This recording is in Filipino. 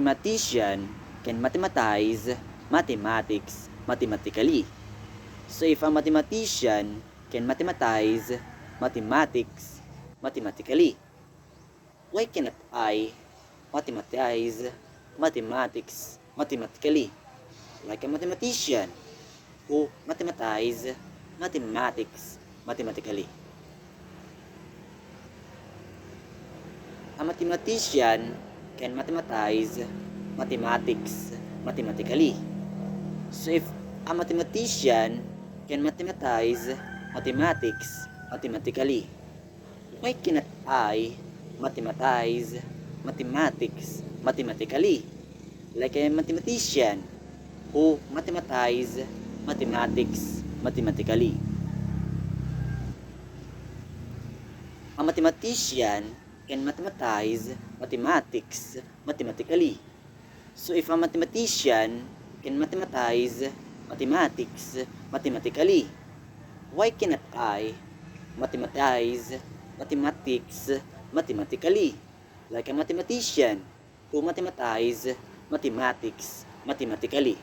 mathematician can mathematize mathematics mathematically. So if a mathematician can mathematize mathematics mathematically, why cannot I mathematize mathematics mathematically like a mathematician who mathematize mathematics mathematically? A mathematician can mathematize mathematics mathematically. So if a mathematician can mathematize mathematics mathematically, why cannot I mathematize mathematics mathematically like a mathematician who mathematize mathematics mathematically? A mathematician can mathematize mathematics mathematically. So if a mathematician can mathematize mathematics mathematically, why cannot I mathematize mathematics mathematically like a mathematician who mathematize mathematics mathematically?